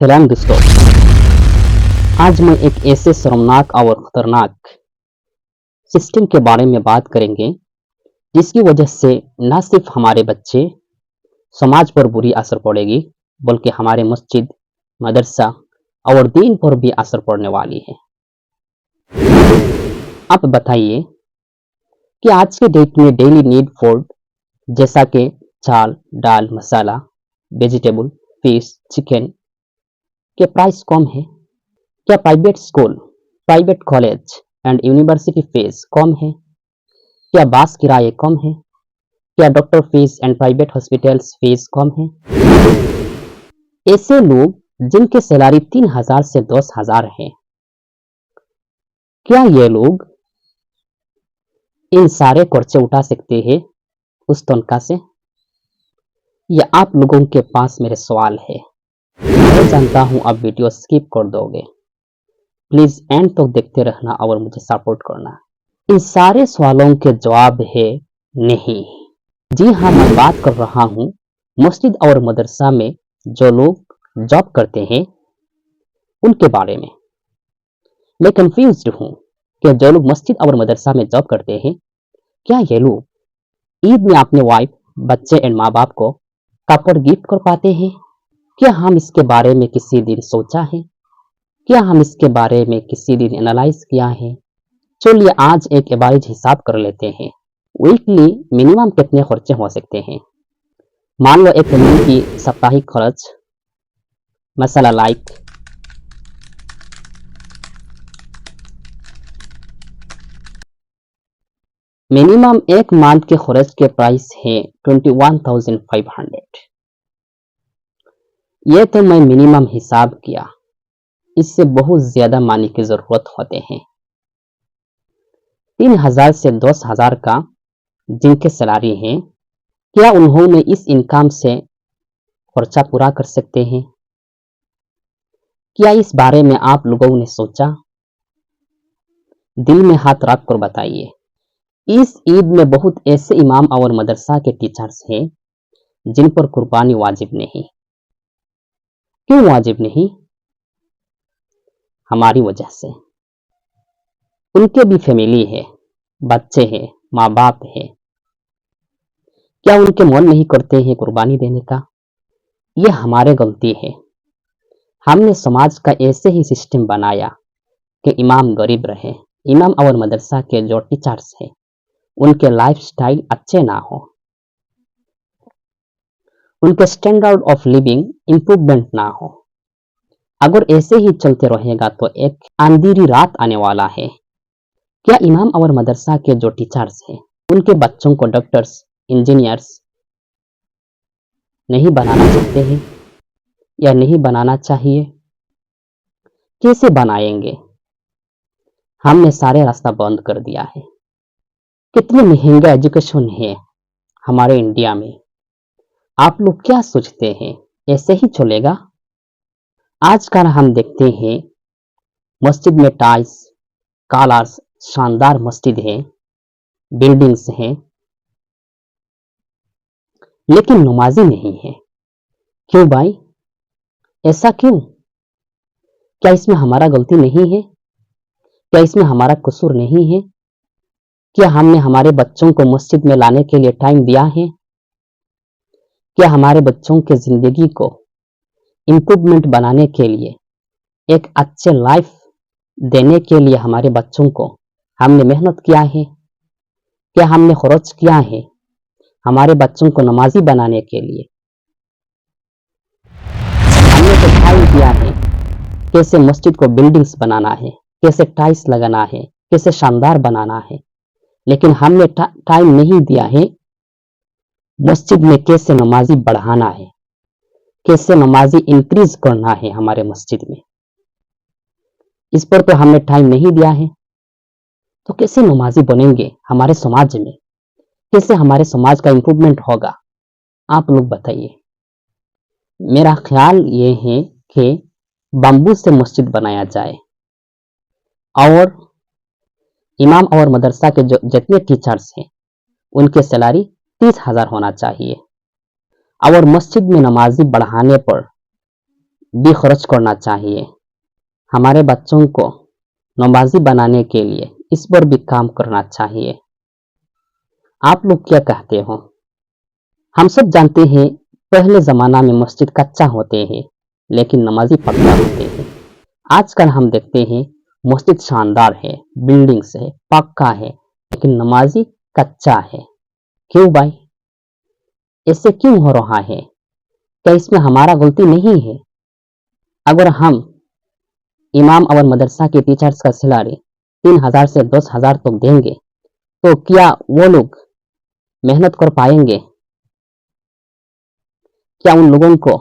सलाम दोस्तों। आज मैं एक ऐसे शर्मनाक और खतरनाक सिस्टम के बारे में बात करेंगे जिसकी वजह से न सिर्फ हमारे बच्चे समाज पर बुरी असर पड़ेगी बल्कि हमारे मस्जिद, मदरसा और दीन पर भी असर पड़ने वाली है। आप बताइए कि आज के डेट में डेली नीड फूड जैसा कि चाल, दाल, मसाला, वेजिटेबल, फिश, चिकन के प्राइस कम है? क्या private school, private college and university fees कम है? क्या बस किराए कम है? क्या doctor fees and private hospitals fees कम है? ऐसे लोग जिनके सैलरी 3,000 से 10,000 है, क्या ये लोग इन सारे खर्चे उठा सकते हैं उस तनख्वाह से? ये आप लोगों के पास मेरे सवाल है। मैं जानता हूं आप वीडियो स्किप कर दोगे। प्लीज एंड तक देखते रहना और मुझे सपोर्ट करना। इन सारे सवालों के जवाब है नहीं। जी हाँ, मैं बात कर रहा हूँ मस्जिद और मदरसा में जो लोग जॉब करते हैं उनके बारे में। मैं कंफ्यूज्ड हूँ कि जो लोग मस्जिद और मदरसा में जॉब करते हैं, क्या ये लोग ईद में अपने वाइफ, बच्चे एंड माँ बाप को कपड़ गिफ्ट कर पाते हैं? क्या हम इसके बारे में किसी दिन सोचा है? क्या हम इसके बारे में किसी दिन एनालाइज किया है? चलिए आज एक एवरेज हिसाब कर लेते हैं। वीकली मिनिमम कितने खर्चे हो सकते हैं? मान लो एक फैमिली की साप्ताहिक खर्च मसाला लाइक मिनिमम एक मंथ के खर्च के प्राइस है 21,500। ये तो मैं मिनिमम हिसाब किया, इससे बहुत ज्यादा मनी की जरूरत होते हैं। 3,000 से 10,000 का जिनके सैलरी है, क्या उन्होंने इस इनकम से खर्चा पूरा कर सकते हैं? क्या इस बारे में आप लोगों ने सोचा? दिल में हाथ रख कर बताइए। इस ईद में बहुत ऐसे इमाम और मदरसा के टीचर्स हैं जिन पर कुर्बानी वाजिब नहीं। क्यों वाजिब नहीं? हमारी वजह से। उनके भी फैमिली है, बच्चे हैं, माँ बाप है। क्या उनके मन नहीं करते हैं कुर्बानी देने का? ये हमारे गलती है। हमने समाज का ऐसे ही सिस्टम बनाया कि इमाम गरीब रहे। इमाम और मदरसा के जो टीचर्स हैं उनके लाइफस्टाइल अच्छे ना हो, उनके स्टैंडर्ड ऑफ लिविंग इंप्रूवमेंट ना हो। अगर ऐसे ही चलते रहेगा तो एक अंधेरी रात आने वाला है। क्या इमाम और मदरसा के जो टीचर्स हैं उनके बच्चों को डॉक्टर्स, इंजीनियर्स नहीं बनाना चाहते हैं या नहीं बनाना चाहिए? कैसे बनाएंगे? हमने सारे रास्ता बंद कर दिया है। कितनी महंगा एजुकेशन है हमारे इंडिया में। आप लोग क्या सोचते हैं ऐसे ही चलेगा? आजकल हम देखते हैं मस्जिद में टाइल्स, कलर्स, शानदार मस्जिद है, बिल्डिंग्स हैं, लेकिन नमाजी नहीं है। क्यों भाई? ऐसा क्यों? क्या इसमें हमारा गलती नहीं है? क्या इसमें हमारा कसूर नहीं है? क्या हमने हमारे बच्चों को मस्जिद में लाने के लिए टाइम दिया है? क्या हमारे बच्चों के जिंदगी को इम्प्रूवमेंट बनाने के लिए, एक अच्छे लाइफ देने के लिए हमारे बच्चों को हमने मेहनत किया है? क्या हमने खर्च किया है हमारे बच्चों को नमाजी बनाने के लिए? हमने तो टाइम दिया है कैसे मस्जिद को बिल्डिंग्स बनाना है, कैसे टाइल्स लगाना है, कैसे शानदार बनाना है, लेकिन हमने टाइम नहीं दिया है मस्जिद में कैसे नमाजी बढ़ाना है, कैसे नमाजी इंक्रीज करना है हमारे मस्जिद में। इस पर तो हमने टाइम नहीं दिया है, तो कैसे नमाजी बनेंगे हमारे समाज में? कैसे हमारे समाज का इंप्रूवमेंट होगा? आप लोग बताइए। मेरा ख्याल ये है कि बम्बू से मस्जिद बनाया जाए और इमाम और मदरसा के जो जितने टीचर्स हैं उनके सैलरी 30,000 होना चाहिए और मस्जिद में नमाजी बढ़ाने पर भी खर्च करना चाहिए। हमारे बच्चों को नमाजी बनाने के लिए इस पर भी काम करना चाहिए। आप लोग क्या कहते हो? हम सब जानते हैं पहले जमाना में मस्जिद कच्चा होते हैं लेकिन नमाजी पक्का होते हैं। आजकल हम देखते हैं मस्जिद शानदार है, बिल्डिंग्स है, पक्का है, लेकिन नमाजी कच्चा है। क्यों भाई, ऐसे क्यों हो रहा है? क्या इसमें हमारा गलती नहीं है? अगर हम इमाम और मदरसा के टीचर्स का सैलरी 3,000 से 10,000 तक देंगे तो क्या वो लोग मेहनत कर पाएंगे? क्या उन लोगों को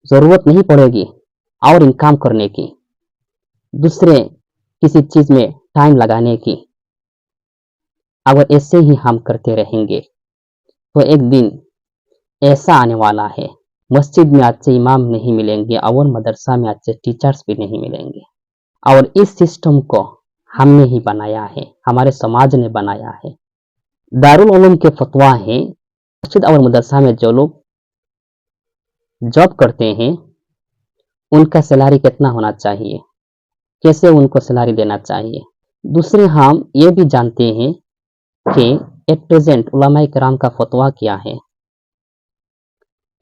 जरूरत नहीं पड़ेगी और इनकम करने की, दूसरे किसी चीज में टाइम लगाने की? अगर ऐसे ही हम करते रहेंगे तो एक दिन ऐसा आने वाला है, मस्जिद में अच्छे इमाम नहीं मिलेंगे और मदरसा में अच्छे टीचर्स भी नहीं मिलेंगे। और इस सिस्टम को हमने ही बनाया है, हमारे समाज ने बनाया है। दारुल उलूम के फतवा है, मस्जिद और मदरसा में जो लोग जॉब करते हैं उनका सैलरी कितना होना चाहिए, कैसे उनको सैलरी देना चाहिए। दूसरे हम ये भी जानते हैं कि एट प्रेजेंट उलमाए किराम का फतवा क्या है,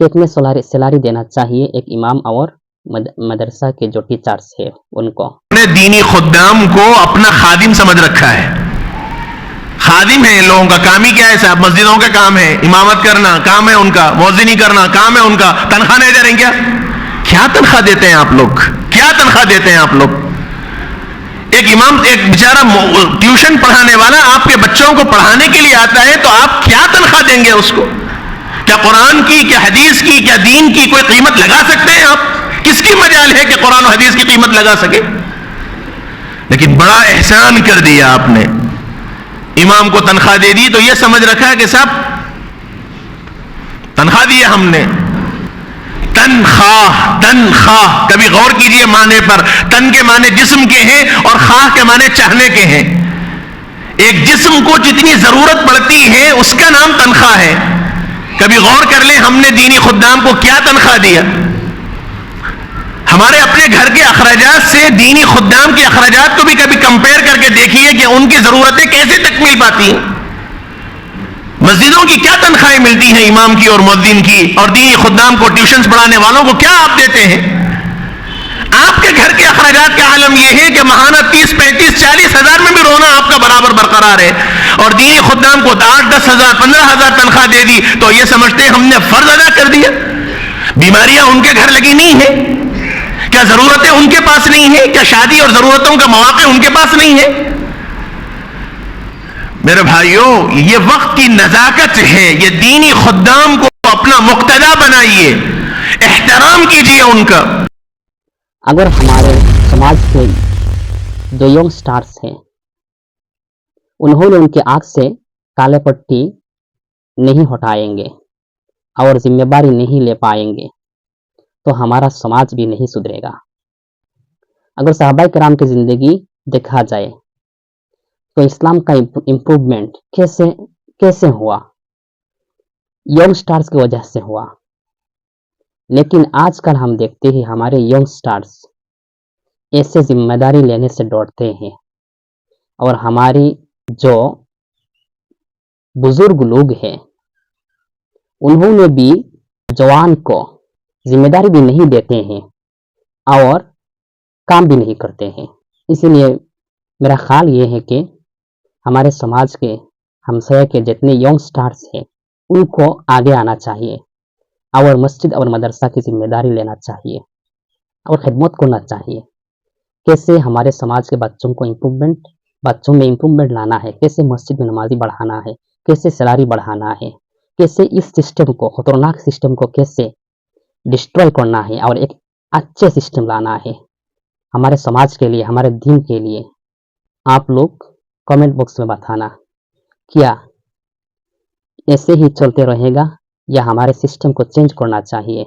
कितने सैलरी देना चाहिए एक इमाम और मदरसा के जो टीचर्स है उनको। दीनी खुद्दाम को अपना खादिम समझ रखा है। खादिम है, लोगों का काम ही क्या है साहब? मस्जिदों का काम है इमामत करना, काम है उनका मुअज्जिनी करना, काम है उनका। तनख्वाह नहीं दे रहे क्या? क्या तनख्वाह देते हैं आप लोग? क्या तनख्वाह देते हैं आप लोग? एक इमाम, एक बेचारा ट्यूशन पढ़ाने वाला आपके बच्चों को पढ़ाने के लिए आता है तो आप क्या तनख्वाह देंगे उसको? क्या कुरान की, क्या हदीस की, क्या दीन की कोई कीमत लगा सकते हैं आप? किसकी मजाल है कि कुरान और हदीस की कीमत लगा सके? लेकिन बड़ा एहसान कर दिया आपने, इमाम को तनख्वाह दे दी तो यह समझ रखा है कि साहब तनख्वाह दी है हमने। तनख्वाह, तनख्वाह कभी गौर कीजिए माने पर। तन के माने जिस्म के हैं और खाह के माने चाहने के हैं। एक जिस्म को जितनी जरूरत पड़ती है उसका नाम तनख्वाह है। कभी गौर कर ले हमने दीनी खुद्दाम को क्या तनख्वाह दिया? हमारे अपने घर के अखराजात से दीनी खुद्दाम के अखराजात को भी कभी कंपेयर करके देखिए कि उनकी जरूरतें कैसे तकमील पाती हैं। मस्जिदों की क्या तनख्वाहें मिलती हैं इमाम की और मुअज्जिन की, और दीनी खुद्दाम को, ट्यूशंस पढ़ाने वालों को क्या आप देते हैं? आपके घर के अखराजात का आलम यह है कि महाना 30, 35, 40 हजार में भी रोना आपका बराबर बरकरार है, और दीनी खुद्दाम को 8, 10 हजार, 15 हजार तनख्वाह दे दी तो यह समझते हैं हमने फर्ज अदा कर दिया। बीमारियां उनके घर लगी नहीं है क्या? जरूरतें उनके पास नहीं है क्या? शादी और जरूरतों का मौका उनके पास नहीं है? मेरे भाइयों, ये वक्त की नजाकत है। ये दीनी खुद्दाम को अपना मुक्तदा बनाइए, एहतराम कीजिए उनका। अगर हमारे समाज के जो यंग स्टार्स हैं उन्होंने उनके आंख से काले पट्टी नहीं हटाएंगे और जिम्मेदारी नहीं ले पाएंगे तो हमारा समाज भी नहीं सुधरेगा। अगर सहाबाए किराम की जिंदगी देखा जाए तो इस्लाम का इम्प्रूवमेंट कैसे हुआ? यंग स्टार्स की वजह से हुआ। लेकिन आजकल हम देखते हैं हमारे यंग स्टार्स ऐसे जिम्मेदारी लेने से डरते हैं, और हमारी जो बुजुर्ग लोग हैं उन्होंने भी जवान को जिम्मेदारी भी नहीं देते हैं और काम भी नहीं करते हैं। इसीलिए मेरा ख्याल ये है कि हमारे समाज के हमसाया के जितने यंग स्टार्स हैं उनको आगे आना चाहिए और मस्जिद और मदरसा की जिम्मेदारी लेना चाहिए और खिदमत करना चाहिए। कैसे हमारे समाज के बच्चों में इम्प्रूवमेंट लाना है, कैसे मस्जिद में नमाजी बढ़ाना है, कैसे सैलरी बढ़ाना है, कैसे इस सिस्टम को, खतरनाक सिस्टम को कैसे डिस्ट्रॉय करना है और एक अच्छे सिस्टम लाना है हमारे समाज के लिए, हमारे दीन के लिए। आप लोग कमेंट बॉक्स में बताना, क्या ऐसे ही चलते रहेगा या हमारे सिस्टम को चेंज करना चाहिए।